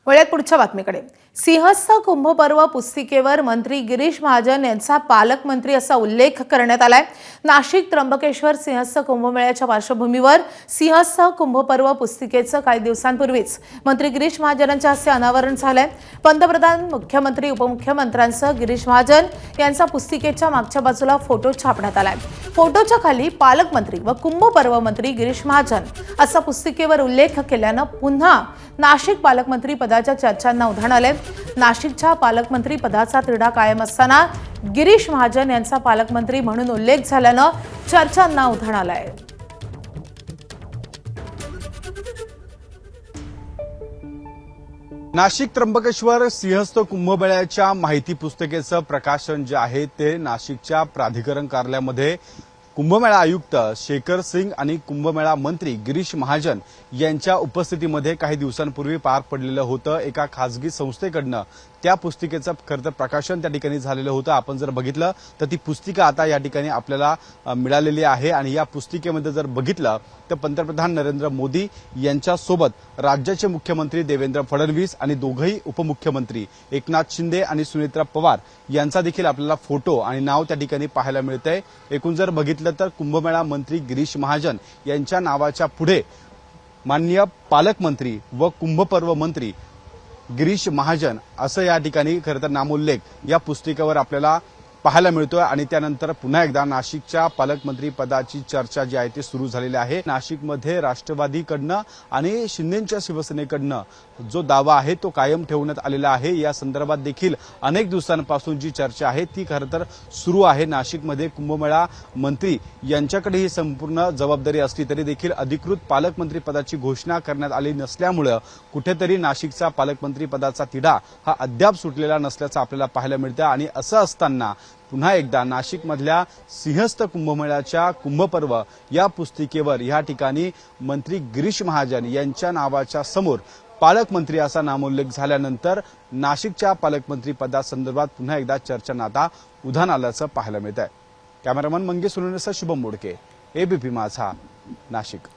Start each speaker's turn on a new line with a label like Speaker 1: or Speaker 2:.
Speaker 1: वळ्यात पुढच्या बातमीकडे. सिंहस्थ कुंभपर्व पुस्तिकेवर मंत्री गिरीश महाजन यांचा पालकमंत्री असा उल्लेख करण्यात आलाय. नाशिक त्र्यंबकेश्वर सिंहस्थ कुंभमेळ्याच्या पार्श्वभूमीवर सिंहस्थ कुंभपर्व पुस्तिकेचं काही दिवसांपूर्वीच मंत्री गिरीश महाजनांच्या हस्ते अनावरण झालंय. पंतप्रधान, मुख्यमंत्री, उपमुख्यमंत्र्यांसह गिरीश महाजन यांचा पुस्तिकेच्या मागच्या बाजूला फोटो छापण्यात आलाय. फोटोच्या खाली पालकमंत्री व कुंभपर्व मंत्री गिरीश महाजन असा पुस्तिकेवर उल्लेख केल्यानं पुन्हा नाशिक पालकमंत्री पदाच्या चर्चांना उधाण आले. नाशिकच्या पालकमंत्री पदाचा तिढा कायम असताना गिरीश महाजन यांचा पालकमंत्री म्हणून उल्लेख झाल्यानं चर्चांना उधाण आलंय.
Speaker 2: नाशिक त्र्यंबकेश्वर सिंहस्थ कुंभमेळ्याच्या माहिती पुस्तिकेचं प्रकाशन जे आहे ते नाशिकच्या प्राधिकरण कार्यालयामध्ये कुंभमेळा आयुक्त शेखर सिंग आणि कुंभमेळा मंत्री गिरीश महाजन यांच्या उपस्थितीमध्ये काही दिवसांपूर्वी पार पडलेलं होतं. एका खासगी संस्थेकडनं त्या पुस्तिकेचं खरं तर प्रकाशन त्या ठिकाणी झालेलं होतं. आपण जर बघितलं तर ती पुस्तिका आता या ठिकाणी आपल्याला मिळालेली आहे आणि या पुस्तिकेमध्ये जर बघितलं तर पंतप्रधान नरेंद्र मोदी यांच्यासोबत राज्याचे मुख्यमंत्री देवेंद्र फडणवीस आणि दोघंही उपमुख्यमंत्री एकनाथ शिंदे आणि सुनेत्रा पवार यांचा देखील आपल्याला फोटो आणि नाव त्या ठिकाणी पाहायला मिळतंय. एकूण जर बघितलं तर कुंभमेळा मंत्री गिरीश महाजन यांच्या नावाच्या पुढे माननीय पालकमंत्री व कुंभपर्व मंत्री गिरीश महाजन असं या ठिकाणी खरं तर नामोल्लेख या पुस्तिकेवर आपल्याला पाहायला मिळतोय. आणि त्यानंतर पुन्हा एकदा नाशिकच्या पालकमंत्री पदाची चर्चा जी आहे ती सुरू झालेली आहे. नाशिकमध्ये राष्ट्रवादीकडनं आणि शिंदेच्या शिवसेनेकडनं जो दावा आहे तो कायम ठेवण्यात आलेला आहे. या संदर्भात देखील अनेक दिवसांपासून जी चर्चा आहे ती खरं तर सुरू आहे. नाशिकमध्ये कुंभमेळा मंत्री यांच्याकडे ही संपूर्ण जबाबदारी असली तरी देखील अधिकृत पालकमंत्री पदाची घोषणा करण्यात आली नसल्यामुळे कुठेतरी नाशिकचा पालकमंत्री पदाचा तिढा हा अद्याप सुटलेला नसल्याचं आपल्याला पाहायला मिळतं. आणि असं असताना पुन्हा एकदा नाशिकमधल्या सिंहस्थ कुंभमेळ्याच्या कुंभपर्व या पुस्तिकेवर या ठिकाणी मंत्री गिरीश महाजन यांच्या नावाच्या समोर पालकमंत्री असा नामोल्लेख झाल्यानंतर नाशिकच्या पालकमंत्री पदासंदर्भात पुन्हा एकदा चर्चांना आता उधाण आल्याचं पाहायला मिळत आहे. कॅमेरामन मंगेश सोनवणेसह शुभम मोडके, एबीपी माझा, नाशिक.